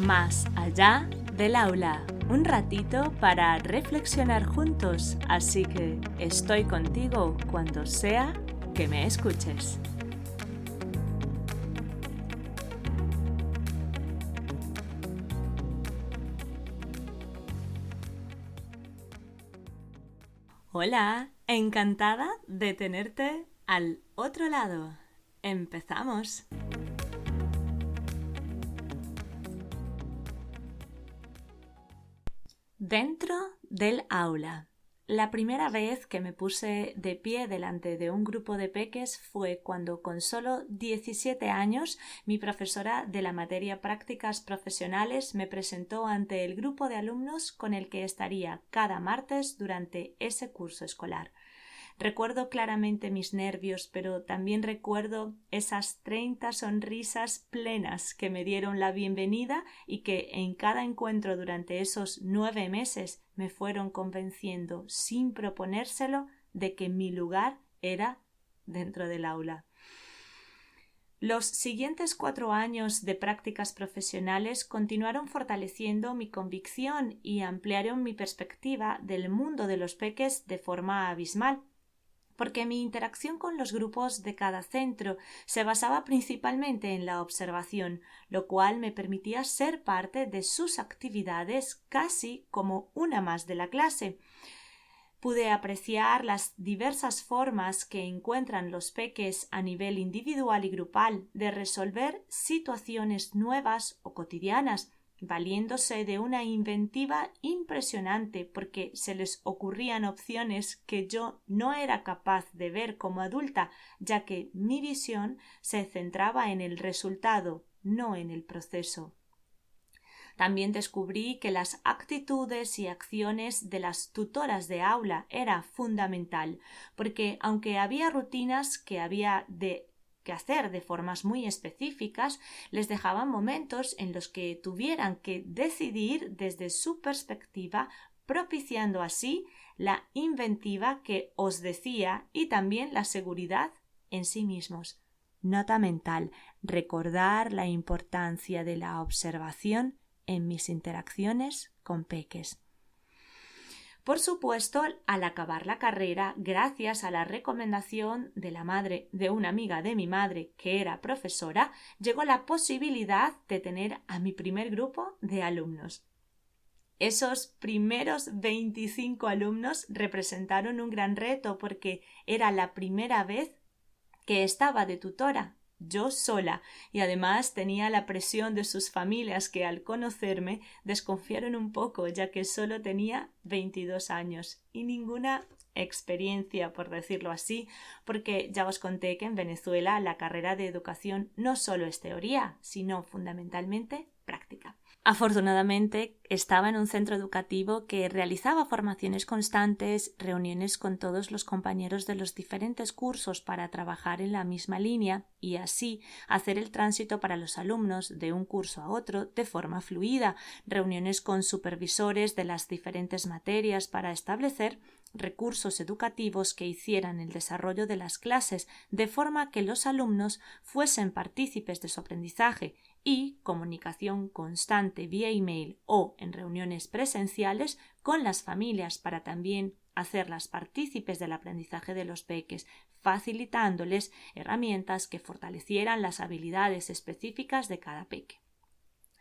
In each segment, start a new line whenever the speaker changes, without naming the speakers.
Más allá del aula, un ratito para reflexionar juntos, así que estoy contigo cuando sea que me escuches. Hola, encantada de tenerte al otro lado. ¡Empezamos! Dentro del aula. La primera vez que me puse de pie delante de un grupo de peques fue cuando con solo 17 años mi profesora de la materia Prácticas Profesionales me presentó ante el grupo de alumnos con el que estaría cada martes durante ese curso escolar. Recuerdo claramente mis nervios, pero también recuerdo esas 30 sonrisas plenas que me dieron la bienvenida y que en cada encuentro durante esos 9 meses me fueron convenciendo, sin proponérselo, de que mi lugar era dentro del aula. Los siguientes 4 años de prácticas profesionales continuaron fortaleciendo mi convicción y ampliaron mi perspectiva del mundo de los peques de forma abismal, porque mi interacción con los grupos de cada centro se basaba principalmente en la observación, lo cual me permitía ser parte de sus actividades casi como una más de la clase. Pude apreciar las diversas formas que encuentran los peques a nivel individual y grupal de resolver situaciones nuevas o cotidianas, valiéndose de una inventiva impresionante porque se les ocurrían opciones que yo no era capaz de ver como adulta, ya que mi visión se centraba en el resultado, no en el proceso. También descubrí que las actitudes y acciones de las tutoras de aula era fundamental, porque aunque había rutinas que había que hacer de formas muy específicas, les dejaban momentos en los que tuvieran que decidir desde su perspectiva, propiciando así la inventiva que os decía y también la seguridad en sí mismos. Nota mental: recordar la importancia de la observación en mis interacciones con peques. Por supuesto, al acabar la carrera, gracias a la recomendación de la madre de una amiga de mi madre, que era profesora, llegó la posibilidad de tener a mi primer grupo de alumnos. Esos primeros 25 alumnos representaron un gran reto porque era la primera vez que estaba de tutora, yo sola, y además tenía la presión de sus familias que al conocerme desconfiaron un poco, ya que solo tenía 22 años y ninguna experiencia, por decirlo así, porque ya os conté que en Venezuela la carrera de educación no solo es teoría, sino fundamentalmente práctica. Afortunadamente, estaba en un centro educativo que realizaba formaciones constantes, reuniones con todos los compañeros de los diferentes cursos para trabajar en la misma línea y así hacer el tránsito para los alumnos de un curso a otro de forma fluida, reuniones con supervisores de las diferentes materias para establecer recursos educativos que hicieran el desarrollo de las clases de forma que los alumnos fuesen partícipes de su aprendizaje y comunicación constante vía email o en reuniones presenciales con las familias para también hacerlas partícipes del aprendizaje de los peques, facilitándoles herramientas que fortalecieran las habilidades específicas de cada peque.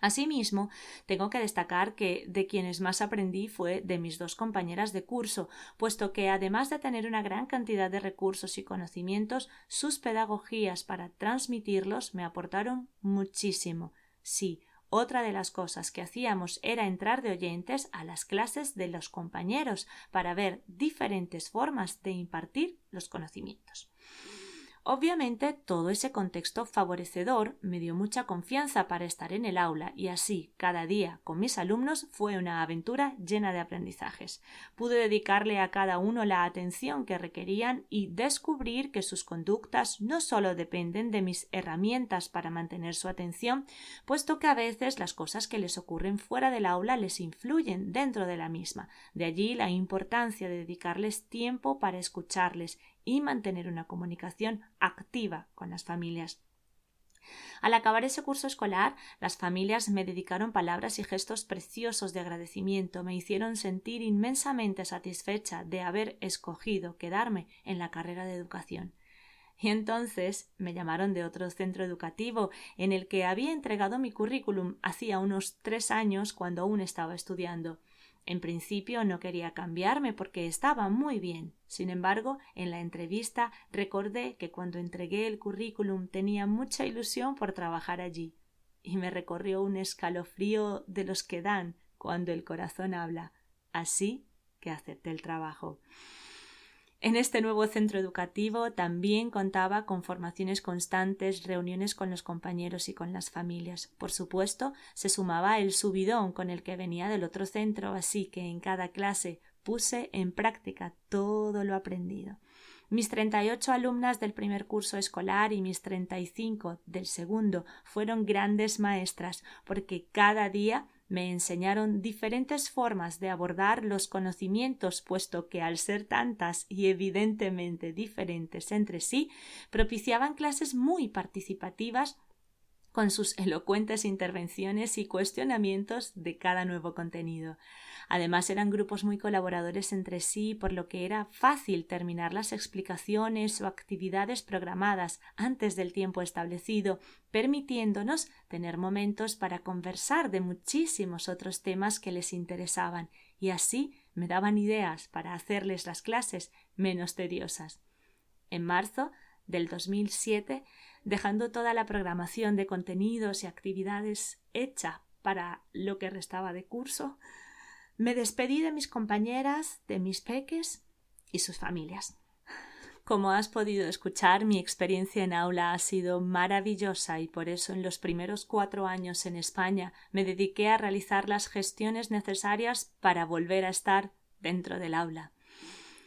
Asimismo, tengo que destacar que de quienes más aprendí fue de mis 2 compañeras de curso, puesto que además de tener una gran cantidad de recursos y conocimientos, sus pedagogías para transmitirlos me aportaron muchísimo. Sí, otra de las cosas que hacíamos era entrar de oyentes a las clases de los compañeros para ver diferentes formas de impartir los conocimientos. Obviamente, todo ese contexto favorecedor me dio mucha confianza para estar en el aula y así, cada día con mis alumnos fue una aventura llena de aprendizajes. Pude dedicarle a cada uno la atención que requerían y descubrir que sus conductas no solo dependen de mis herramientas para mantener su atención, puesto que a veces las cosas que les ocurren fuera del aula les influyen dentro de la misma. De allí la importancia de dedicarles tiempo para escucharles y mantener una comunicación activa con las familias. Al acabar ese curso escolar, las familias me dedicaron palabras y gestos preciosos de agradecimiento, me hicieron sentir inmensamente satisfecha de haber escogido quedarme en la carrera de educación. Y entonces me llamaron de otro centro educativo en el que había entregado mi currículum hacía unos 3 años cuando aún estaba estudiando. En principio no quería cambiarme porque estaba muy bien. Sin embargo, en la entrevista recordé que cuando entregué el currículum tenía mucha ilusión por trabajar allí. Y me recorrió un escalofrío de los que dan cuando el corazón habla. Así que acepté el trabajo. En este nuevo centro educativo también contaba con formaciones constantes, reuniones con los compañeros y con las familias. Por supuesto, se sumaba el subidón con el que venía del otro centro, así que en cada clase puse en práctica todo lo aprendido. Mis 38 alumnas del primer curso escolar y mis 35 del segundo fueron grandes maestras, porque cada día me enseñaron diferentes formas de abordar los conocimientos, puesto que al ser tantas y evidentemente diferentes entre sí, propiciaban clases muy participativas con sus elocuentes intervenciones y cuestionamientos de cada nuevo contenido. Además, eran grupos muy colaboradores entre sí, por lo que era fácil terminar las explicaciones o actividades programadas antes del tiempo establecido, permitiéndonos tener momentos para conversar de muchísimos otros temas que les interesaban, y así me daban ideas para hacerles las clases menos tediosas. En marzo del 2007, dejando toda la programación de contenidos y actividades hecha para lo que restaba de curso, me despedí de mis compañeras, de mis peques y sus familias. Como has podido escuchar, mi experiencia en aula ha sido maravillosa y por eso en los primeros 4 años en España me dediqué a realizar las gestiones necesarias para volver a estar dentro del aula.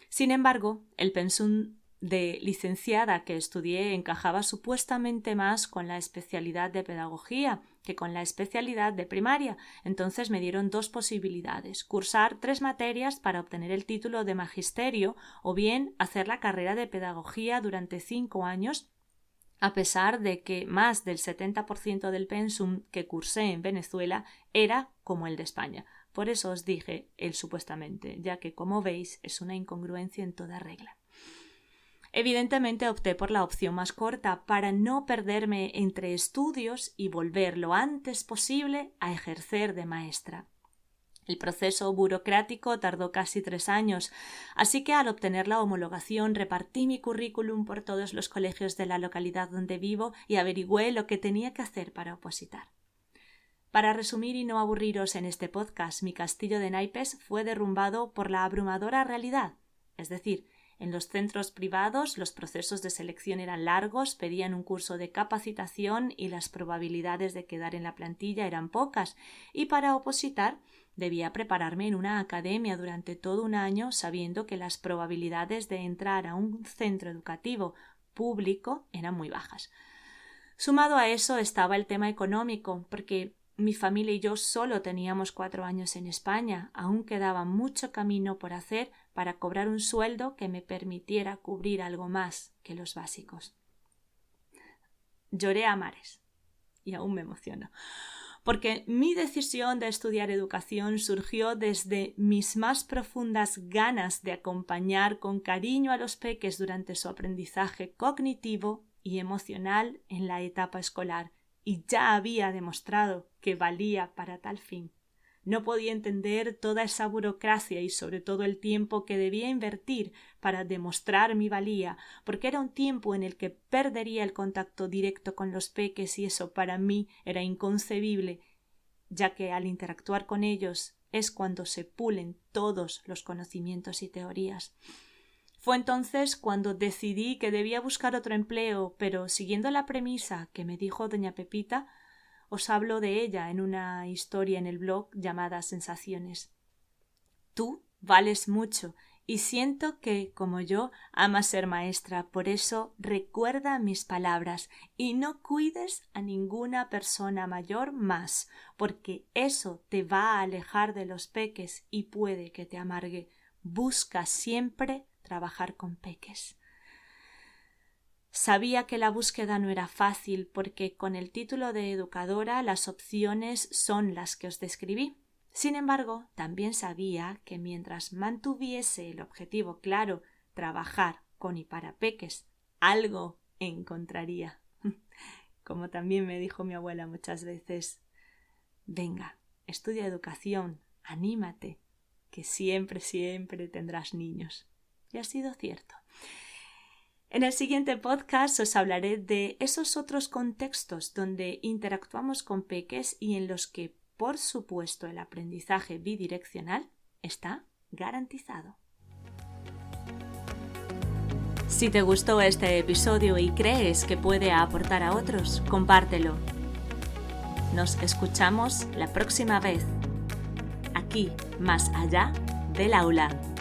Sin embargo, el pensum de licenciada que estudié encajaba supuestamente más con la especialidad de pedagogía que con la especialidad de primaria. Entonces me dieron 2 posibilidades: cursar 3 materias para obtener el título de magisterio o bien hacer la carrera de pedagogía durante 5 años, a pesar de que más del 70% del pensum que cursé en Venezuela era como el de España. Por eso os dije el supuestamente, ya que, como veis, es una incongruencia en toda regla. Evidentemente opté por la opción más corta para no perderme entre estudios y volver lo antes posible a ejercer de maestra. El proceso burocrático tardó casi 3 años, así que al obtener la homologación repartí mi currículum por todos los colegios de la localidad donde vivo y averigüé lo que tenía que hacer para opositar. Para resumir y no aburriros en este podcast, mi castillo de naipes fue derrumbado por la abrumadora realidad, es decir, en los centros privados los procesos de selección eran largos, pedían un curso de capacitación y las probabilidades de quedar en la plantilla eran pocas, y para opositar debía prepararme en una academia durante todo un año sabiendo que las probabilidades de entrar a un centro educativo público eran muy bajas. Sumado a eso estaba el tema económico, porque mi familia y yo solo teníamos 4 años en España. Aún quedaba mucho camino por hacer para cobrar un sueldo que me permitiera cubrir algo más que los básicos. Lloré a mares y aún me emociono, porque mi decisión de estudiar educación surgió desde mis más profundas ganas de acompañar con cariño a los peques durante su aprendizaje cognitivo y emocional en la etapa escolar, y ya había demostrado que valía para tal fin. No podía entender toda esa burocracia y sobre todo el tiempo que debía invertir para demostrar mi valía, porque era un tiempo en el que perdería el contacto directo con los peques y eso para mí era inconcebible, ya que al interactuar con ellos es cuando se pulen todos los conocimientos y teorías. Fue entonces cuando decidí que debía buscar otro empleo, pero siguiendo la premisa que me dijo doña Pepita, os hablo de ella en una historia en el blog llamada Sensaciones. Tú vales mucho y siento que, como yo, amas ser maestra, por eso recuerda mis palabras y no cuides a ninguna persona mayor más, porque eso te va a alejar de los peques y puede que te amargue. Busca siempre trabajar con peques. Sabía que la búsqueda no era fácil porque con el título de educadora las opciones son las que os describí. Sin embargo, también sabía que mientras mantuviese el objetivo claro, trabajar con y para peques, algo encontraría. Como también me dijo mi abuela muchas veces, venga, estudia educación, anímate, que siempre, siempre tendrás niños. Y ha sido cierto. En el siguiente podcast os hablaré de esos otros contextos donde interactuamos con peques y en los que, por supuesto, el aprendizaje bidireccional está garantizado. Si te gustó este episodio y crees que puede aportar a otros, compártelo. Nos escuchamos la próxima vez, aquí, más allá del aula.